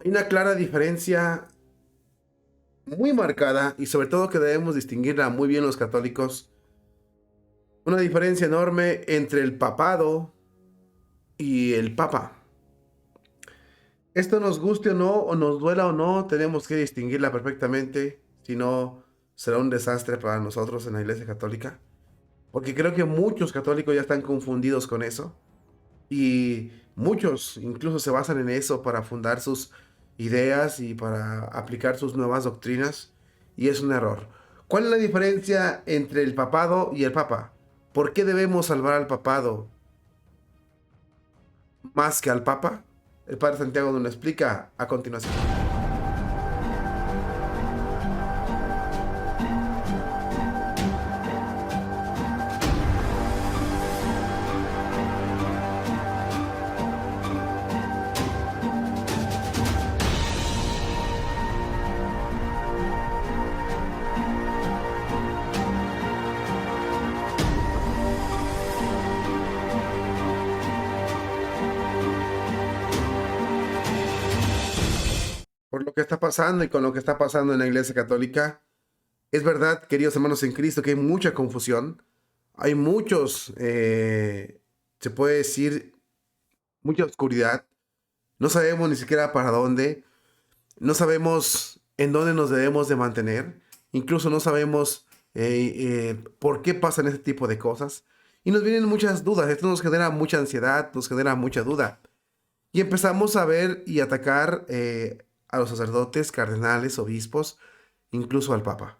Hay una clara diferencia muy marcada y sobre todo que debemos distinguirla muy bien los católicos. Una diferencia enorme entre el papado y el papa. Esto nos guste o no, o nos duela o no, tenemos que distinguirla perfectamente, si no será un desastre para nosotros en la Iglesia Católica. Porque creo que muchos católicos ya están confundidos con eso y muchos incluso se basan en eso para fundar sus ideas y para aplicar sus nuevas doctrinas y es un error. ¿Cuál es la diferencia entre el papado y el papa? ¿Por qué debemos salvar al papado más que al papa? El padre Santiago nos lo explica a continuación. Por lo que está pasando y con lo que está pasando en la Iglesia Católica, es verdad, queridos hermanos en Cristo, que hay mucha confusión. Hay muchos, se puede decir, mucha oscuridad. No sabemos ni siquiera para dónde. No sabemos en dónde nos debemos de mantener. Incluso no sabemos por qué pasan ese tipo de cosas. Y nos vienen muchas dudas. Esto nos genera mucha ansiedad, nos genera mucha duda. Y empezamos a ver y atacar a los sacerdotes, cardenales, obispos, incluso al Papa.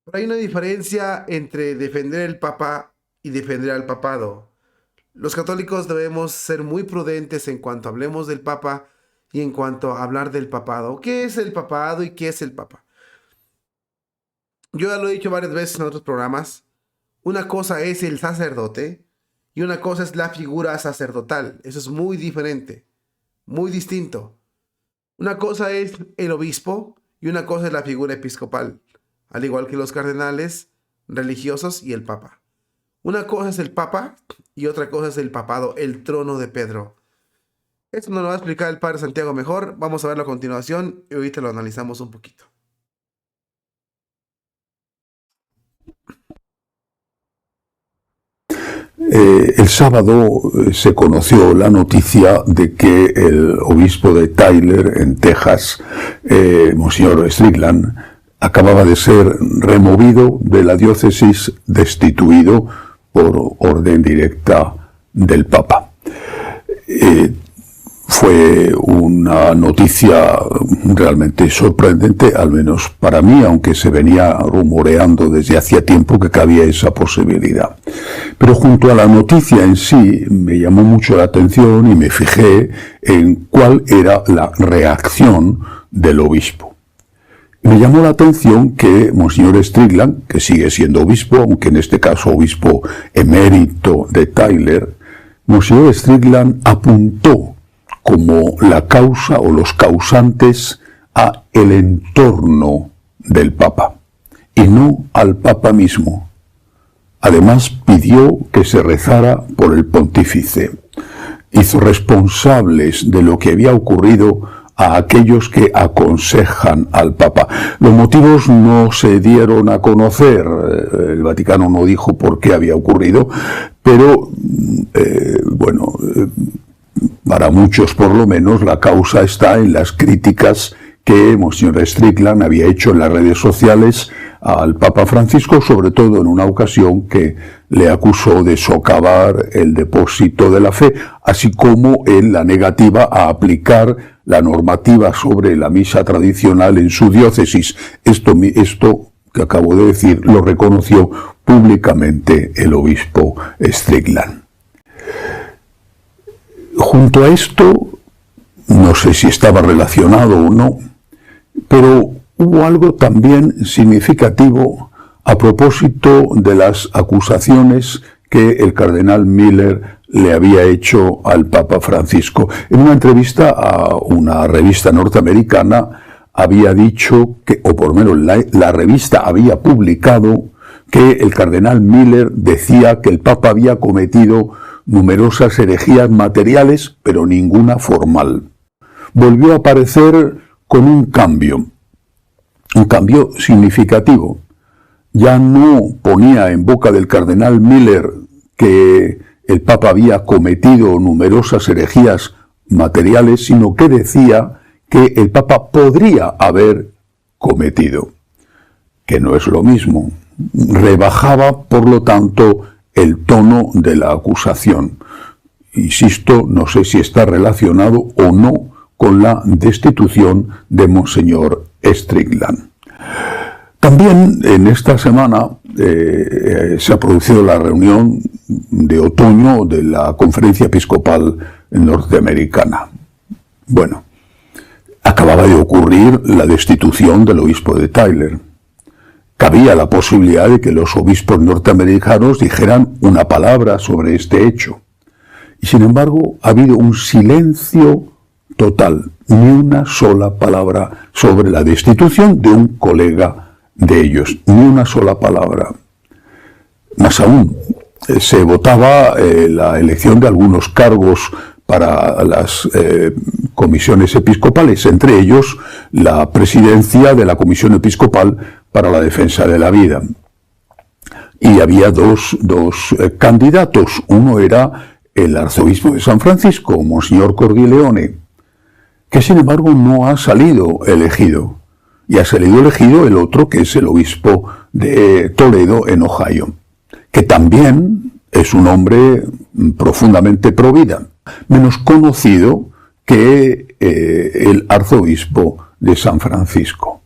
Pero hay una diferencia entre defender el Papa y defender al papado. Los católicos debemos ser muy prudentes en cuanto hablemos del Papa y en cuanto a hablar del papado. ¿Qué es el papado y qué es el Papa? Yo ya lo he dicho varias veces en otros programas. Una cosa es el sacerdote y una cosa es la figura sacerdotal. Eso es muy diferente, muy distinto. Una cosa es el obispo y una cosa es la figura episcopal, al igual que los cardenales religiosos y el papa. Una cosa es el papa y otra cosa es el papado, el trono de Pedro. Esto nos lo va a explicar el padre Santiago mejor. Vamos a verlo a continuación y ahorita lo analizamos un poquito. El sábado se conoció la noticia de que el obispo de Tyler, en Texas, Monseñor Strickland, acababa de ser removido de la diócesis, destituido por orden directa del Papa. Fue una noticia realmente sorprendente, al menos para mí, aunque se venía rumoreando desde hacía tiempo que cabía esa posibilidad. Pero junto a la noticia en sí me llamó mucho la atención y me fijé en cuál era la reacción del obispo. Me llamó la atención que Monseñor Strickland, que sigue siendo obispo, aunque en este caso obispo emérito de Tyler, Monseñor Strickland apuntó como la causa o los causantes a el entorno del Papa y no al Papa mismo. Además pidió que se rezara por el pontífice. Hizo responsables de lo que había ocurrido a aquellos que aconsejan al Papa. Los motivos no se dieron a conocer, el Vaticano no dijo por qué había ocurrido, pero para muchos por lo menos la causa está en las críticas que Monseñor Strickland había hecho en las redes sociales al Papa Francisco, sobre todo en una ocasión que le acusó de socavar el depósito de la fe, así como en la negativa a aplicar la normativa sobre la misa tradicional en su diócesis. Esto que acabo de decir lo reconoció públicamente el obispo Strickland. Junto a esto, no sé si estaba relacionado o no, pero hubo algo también significativo a propósito de las acusaciones que el cardenal Miller le había hecho al Papa Francisco. En una entrevista a una revista norteamericana había dicho que, o por lo menos la revista había publicado, que el cardenal Miller decía que el Papa había cometido numerosas herejías materiales, pero ninguna formal. volvió a aparecer con un cambio significativo. Ya no ponía en boca del cardenal Miller que el Papa había cometido numerosas herejías materiales, sino que decía que el Papa podría haber cometido, que no es lo mismo. Rebajaba, por lo tanto, el tono de la acusación. Insisto, no sé si está relacionado o no con la destitución de Monseñor Strickland. También en esta semana se ha producido la reunión de otoño de la Conferencia Episcopal Norteamericana. Bueno, acababa de ocurrir la destitución del obispo de Tyler. Cabía la posibilidad de que los obispos norteamericanos dijeran una palabra sobre este hecho. Y sin embargo, ha habido un silencio total, ni una sola palabra sobre la destitución de un colega de ellos, ni una sola palabra. Más aún, se votaba la elección de algunos cargos para las comisiones episcopales, entre ellos la presidencia de la Comisión Episcopal para la Defensa de la Vida. Y había dos candidatos. Uno era el arzobispo de San Francisco, Monseñor Cordileone, que sin embargo no ha salido elegido. Y ha salido elegido el otro, que es el obispo de Toledo, en Ohio, que también es un hombre profundamente pro vida, menos conocido que el arzobispo de San Francisco.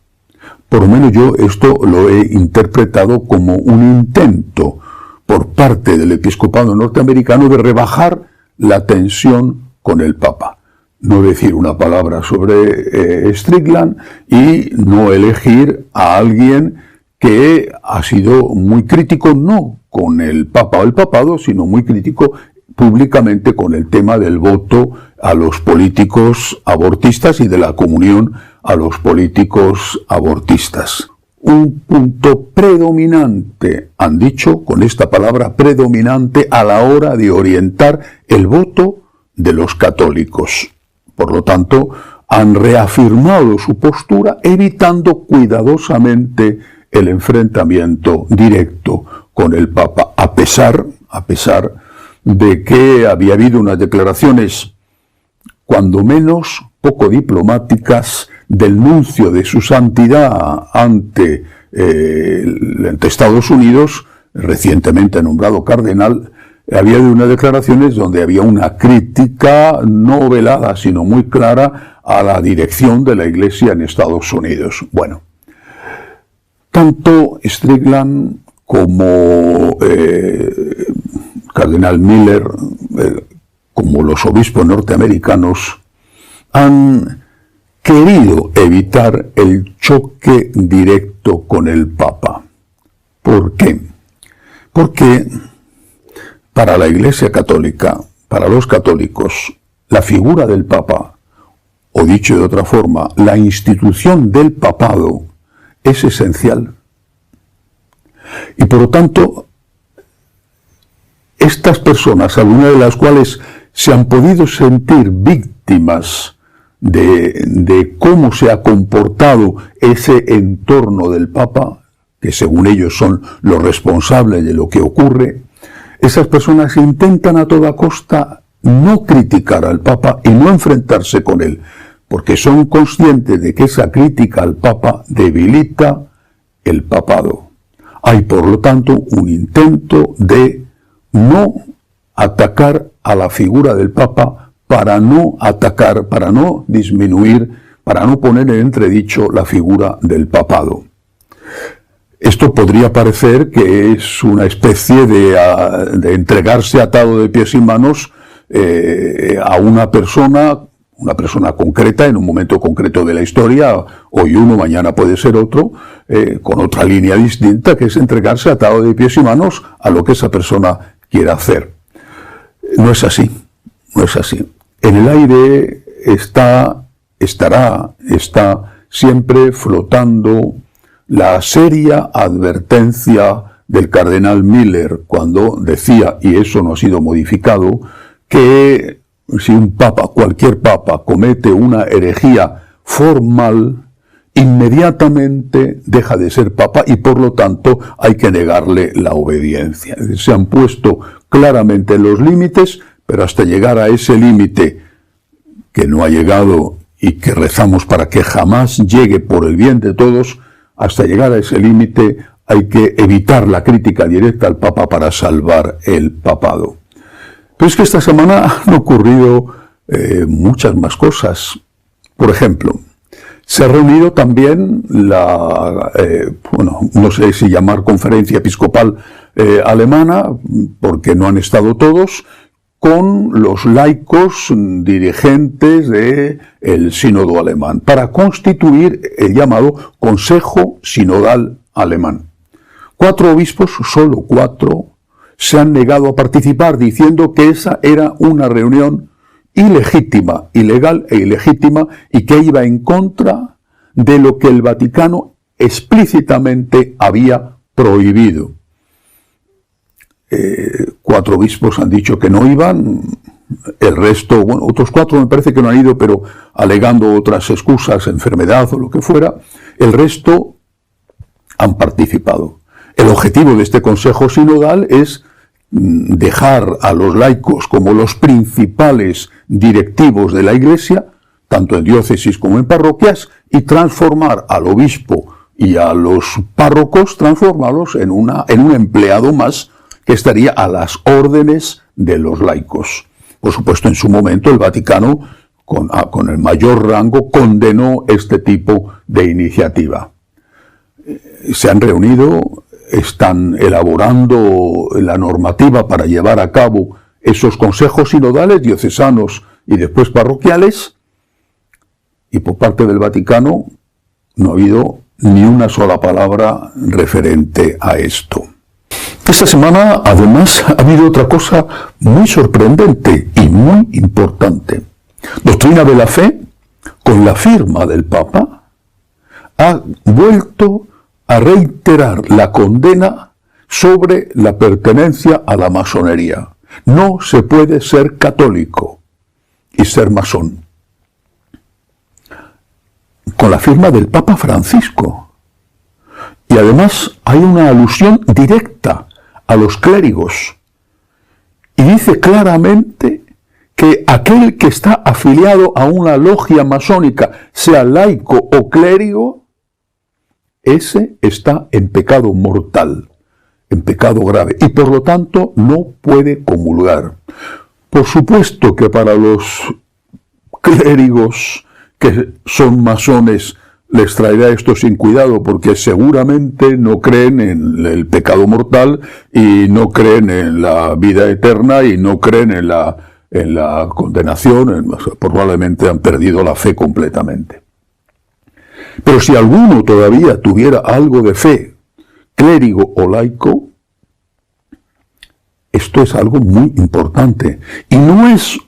Por lo menos yo esto lo he interpretado como un intento por parte del episcopado norteamericano de rebajar la tensión con el Papa. No decir una palabra sobre Strickland y no elegir a alguien que ha sido muy crítico, no con el Papa o el papado, sino muy crítico públicamente con el tema del voto a los políticos abortistas y de la comunión a los políticos abortistas. Un punto predominante, han dicho con esta palabra predominante, a la hora de orientar el voto de los católicos. Por lo tanto, han reafirmado su postura, evitando cuidadosamente el enfrentamiento directo con el Papa, a pesar de que había habido unas declaraciones, cuando menos poco diplomáticas, del nuncio de su santidad ante Estados Unidos, recientemente nombrado cardenal. Había unas declaraciones donde había una crítica no velada, sino muy clara a la dirección de la Iglesia en Estados Unidos. Bueno, tanto Strickland como Cardenal Miller, como los obispos norteamericanos, han querido evitar el choque directo con el Papa. ¿Por qué? Porque para la Iglesia Católica, para los católicos, la figura del Papa, o dicho de otra forma, la institución del papado, es esencial. Y por lo tanto, estas personas, algunas de las cuales se han podido sentir víctimas de cómo se ha comportado ese entorno del Papa, que según ellos son los responsables de lo que ocurre, esas personas intentan a toda costa no criticar al Papa y no enfrentarse con él, porque son conscientes de que esa crítica al Papa debilita el papado. Hay, por lo tanto, un intento de no atacar a la figura del Papa para no atacar, para no disminuir, para no poner en entredicho la figura del papado. Esto podría parecer que es una especie de entregarse atado de pies y manos a una persona concreta en un momento concreto de la historia, hoy uno, mañana puede ser otro, con otra línea distinta, que es entregarse atado de pies y manos a lo que esa persona quiera hacer. No es así, no es así. En el aire está siempre flotando la seria advertencia del cardenal Miller cuando decía, y eso no ha sido modificado, que si un papa, cualquier papa, comete una herejía formal, inmediatamente deja de ser papa y por lo tanto hay que negarle la obediencia. Es decir, se han puesto claramente los límites, pero hasta llegar a ese límite que no ha llegado y que rezamos para que jamás llegue por el bien de todos, hasta llegar a ese límite hay que evitar la crítica directa al Papa para salvar el papado. Pero es que esta semana han ocurrido muchas más cosas. Por ejemplo, se ha reunido también no sé si llamar conferencia episcopal alemana, porque no han estado todos, con los laicos dirigentes del sínodo alemán, para constituir el llamado Consejo Sinodal Alemán. 4 obispos, solo 4, se han negado a participar, diciendo que esa era una reunión ilegítima, ilegal e ilegítima, y que iba en contra de lo que el Vaticano explícitamente había prohibido. 4 obispos han dicho que no iban, el resto, otros 4 me parece que no han ido, pero alegando otras excusas, enfermedad o lo que fuera, el resto han participado. El objetivo de este Consejo Sinodal es dejar a los laicos como los principales directivos de la Iglesia, tanto en diócesis como en parroquias, y transformar al obispo y a los párrocos, transformarlos en un empleado más que estaría a las órdenes de los laicos. Por supuesto, en su momento el Vaticano, con el mayor rango, condenó este tipo de iniciativa. Se han reunido, están elaborando la normativa para llevar a cabo esos consejos sinodales diocesanos y después parroquiales, y por parte del Vaticano no ha habido ni una sola palabra referente a esto. Esta semana, además, ha habido otra cosa muy sorprendente y muy importante. Doctrina de la Fe, con la firma del Papa, ha vuelto a reiterar la condena sobre la pertenencia a la masonería. No se puede ser católico y ser masón. Con la firma del Papa Francisco. Y además hay una alusión directa a los clérigos. Y dice claramente que aquel que está afiliado a una logia masónica, sea laico o clérigo, ese está en pecado mortal, en pecado grave, y por lo tanto no puede comulgar. Por supuesto que para los clérigos que son masones les traerá esto sin cuidado, porque seguramente no creen en el pecado mortal y no creen en la vida eterna y no creen en la condenación, probablemente han perdido la fe completamente. Pero si alguno todavía tuviera algo de fe, clérigo o laico, esto es algo muy importante. Y no es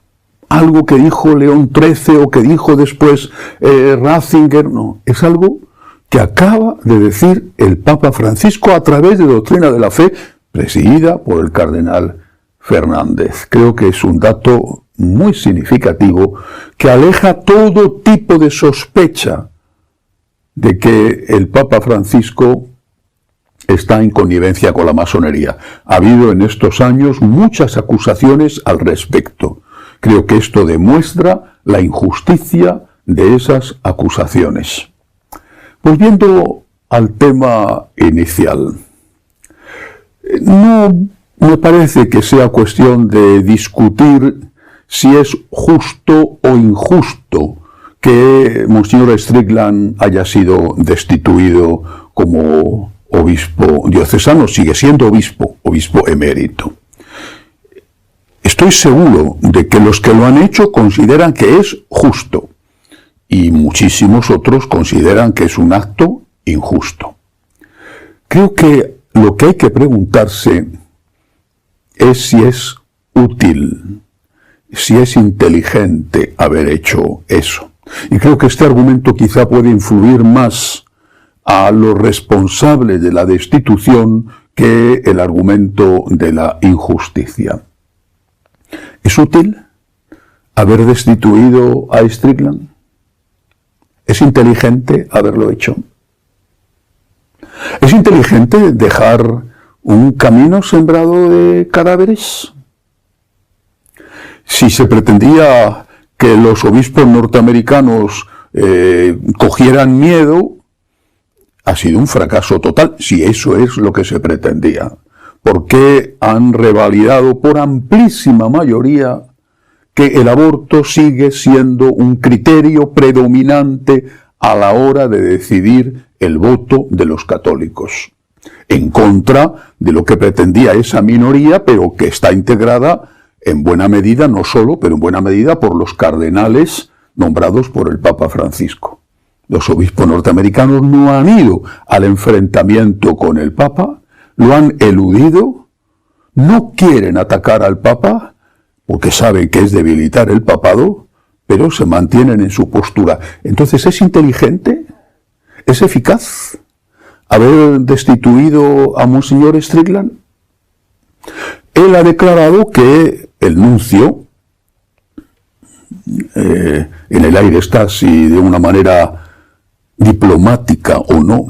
algo que dijo León XIII o que dijo después Ratzinger, no. Es algo que acaba de decir el Papa Francisco a través de Doctrina de la Fe, presidida por el cardenal Fernández. Creo que es un dato muy significativo que aleja todo tipo de sospecha de que el Papa Francisco está en connivencia con la masonería. Ha habido en estos años muchas acusaciones al respecto. Creo que esto demuestra la injusticia de esas acusaciones. Volviendo al tema inicial, no me parece que sea cuestión de discutir si es justo o injusto que Monseñor Strickland haya sido destituido como obispo diocesano. Sigue siendo obispo emérito. Estoy seguro de que los que lo han hecho consideran que es justo y muchísimos otros consideran que es un acto injusto. Creo que lo que hay que preguntarse es si es útil, si es inteligente haber hecho eso. Y creo que este argumento quizá puede influir más a los responsables de la destitución que el argumento de la injusticia. ¿Es útil? haber destituido a Strickland? ¿Es inteligente haberlo hecho? ¿Es inteligente dejar un camino sembrado de cadáveres? Si se pretendía que los obispos norteamericanos cogieran miedo, ha sido un fracaso total, si eso es lo que se pretendía. Porque han revalidado por amplísima mayoría que el aborto sigue siendo un criterio predominante a la hora de decidir el voto de los católicos, en contra de lo que pretendía esa minoría, pero que está integrada en buena medida, no solo, pero en buena medida por los cardenales nombrados por el Papa Francisco. Los obispos norteamericanos no han ido al enfrentamiento con el Papa, lo han eludido, no quieren atacar al Papa, porque saben que es debilitar el papado, pero se mantienen en su postura. Entonces, ¿es inteligente? ¿Es eficaz haber destituido a Monseñor Strickland? Él ha declarado que el nuncio, en el aire está si de una manera diplomática o no,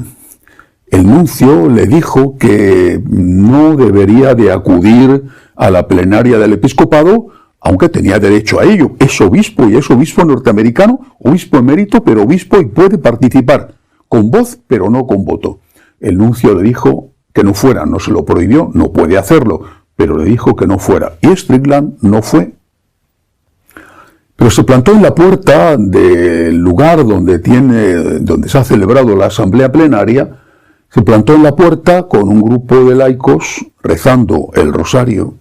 el nuncio le dijo que no debería de acudir a la plenaria del episcopado, aunque tenía derecho a ello. Es obispo y es obispo norteamericano, obispo emérito, pero obispo y puede participar con voz, pero no con voto. El nuncio le dijo que no fuera, no se lo prohibió, no puede hacerlo, pero le dijo que no fuera. Y Strickland no fue. Pero se plantó en la puerta del lugar donde se ha celebrado la asamblea plenaria, se plantó en la puerta con un grupo de laicos rezando el rosario.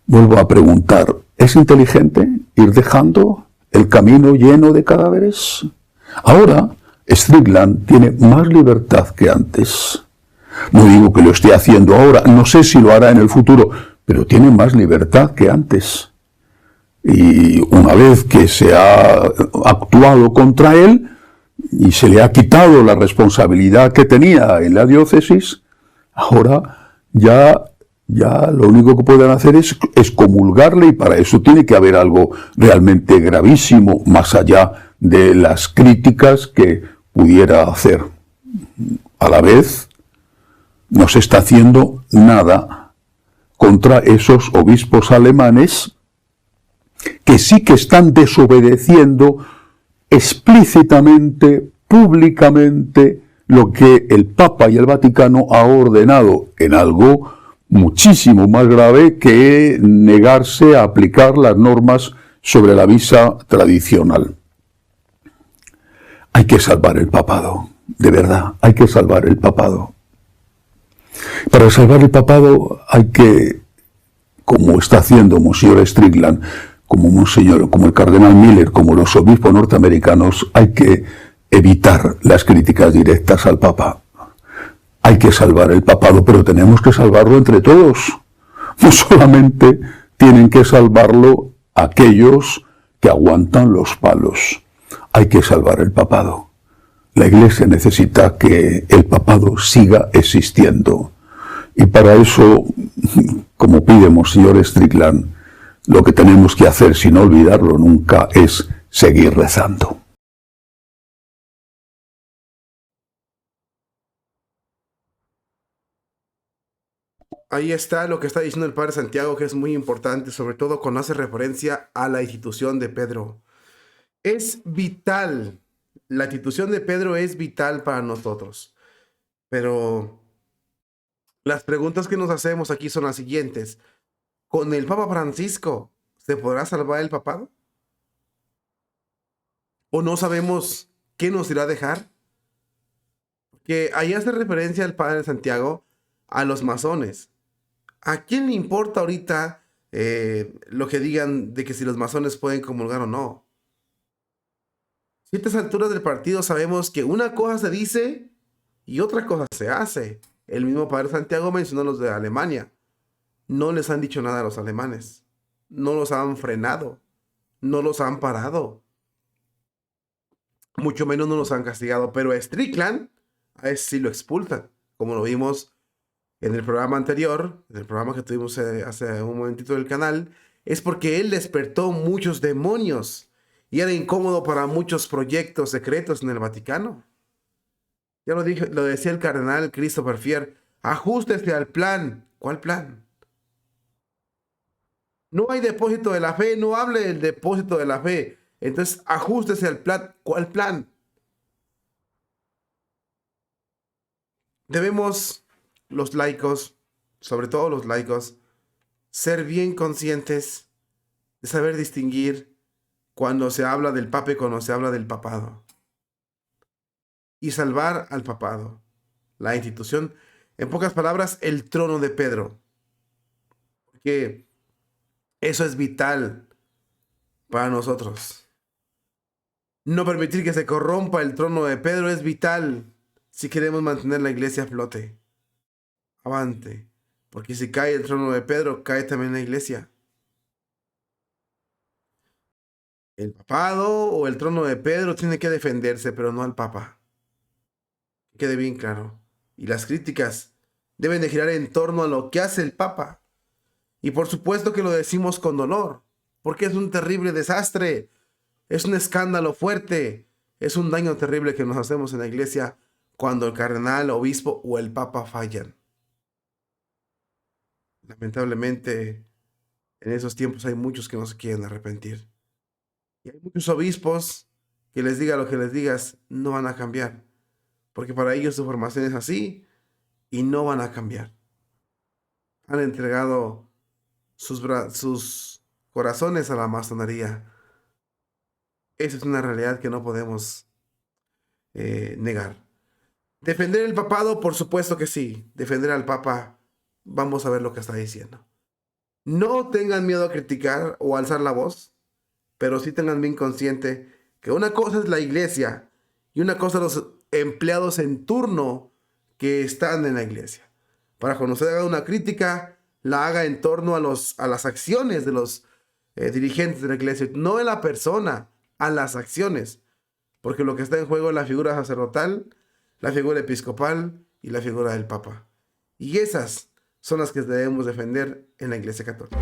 Vuelvo a preguntar, ¿es inteligente ir dejando el camino lleno de cadáveres? Ahora, Strickland tiene más libertad que antes. No digo que lo esté haciendo ahora, no sé si lo hará en el futuro, pero tiene más libertad que antes. Y una vez que se ha actuado contra él y se le ha quitado la responsabilidad que tenía en la diócesis, ahora ya lo único que pueden hacer es comulgarle, y para eso tiene que haber algo realmente gravísimo, más allá de las críticas que pudiera hacer. A la vez, no se está haciendo nada contra esos obispos alemanes que sí que están desobedeciendo explícitamente, públicamente, lo que el Papa y el Vaticano ha ordenado, en algo muchísimo más grave que negarse a aplicar las normas sobre la misa tradicional. Hay que salvar el papado, de verdad, hay que salvar el papado. Para salvar el papado hay que, como está haciendo Monseñor Strickland, como el cardenal Miller, como los obispos norteamericanos, hay que evitar las críticas directas al Papa. Hay que salvar el papado, pero tenemos que salvarlo entre todos. No solamente tienen que salvarlo aquellos que aguantan los palos. Hay que salvar el papado. La Iglesia necesita que el papado siga existiendo. Y para eso, como pide Monseñor Strickland, lo que tenemos que hacer, sin olvidarlo nunca, es seguir rezando. Ahí está lo que está diciendo el Padre Santiago, que es muy importante, sobre todo cuando hace referencia a la institución de Pedro. Es vital, la institución de Pedro es vital para nosotros. Pero las preguntas que nos hacemos aquí son las siguientes. ¿Con el Papa Francisco se podrá salvar el papado? ¿O no sabemos qué nos irá a dejar? Que ahí hace referencia el Padre Santiago a los masones. ¿A quién le importa ahorita lo que digan de que si los masones pueden comulgar o no? Si a estas alturas del partido sabemos que una cosa se dice y otra cosa se hace. El mismo Padre Santiago mencionó los de Alemania. No les han dicho nada a los alemanes. No los han frenado. No los han parado. Mucho menos no los han castigado. Pero a Strickland, a ese sí lo expulsan. Como lo vimos en el programa anterior, en el programa que tuvimos hace un momentito del canal, es porque él despertó muchos demonios y era incómodo para muchos proyectos secretos en el Vaticano. Ya lo dije, lo decía el cardenal Christopher Fier, ajústese al plan. ¿Cuál plan? No hay depósito de la fe, no hable del depósito de la fe. Entonces, ajústese al plan. ¿Cuál plan? Debemos, los laicos, sobre todo los laicos, ser bien conscientes de saber distinguir cuando se habla del papa y cuando se habla del papado. Y salvar al papado, la institución, en pocas palabras, el trono de Pedro. Porque eso es vital para nosotros. No permitir que se corrompa el trono de Pedro es vital si queremos mantener la iglesia a flote. Avante. Porque si cae el trono de Pedro, cae también la iglesia. El papado o el trono de Pedro tiene que defenderse, pero no al papa. Que quede bien claro. Y las críticas deben de girar en torno a lo que hace el papa. Y por supuesto que lo decimos con dolor, porque es un terrible desastre, es un escándalo fuerte, es un daño terrible que nos hacemos en la iglesia cuando el cardenal, obispo o el papa fallan. Lamentablemente, en esos tiempos hay muchos que no se quieren arrepentir. Y hay muchos obispos que les diga lo que les digas, no van a cambiar. Porque para ellos su formación es así y no van a cambiar. Han entregado sus corazones a la masonería. Esa es una realidad que no podemos negar. Defender el papado, por supuesto que sí. Defender al papa, vamos a ver lo que está diciendo. No tengan miedo a criticar o alzar la voz, pero sí tengan bien consciente que una cosa es la iglesia y una cosa los empleados en turno que están en la iglesia. Para cuando usted haga una crítica, la haga en torno a las acciones de los dirigentes de la iglesia, no en la persona, a las acciones. Porque lo que está en juego es la figura sacerdotal, la figura episcopal y la figura del papa. Y esas son las que debemos defender en la iglesia católica.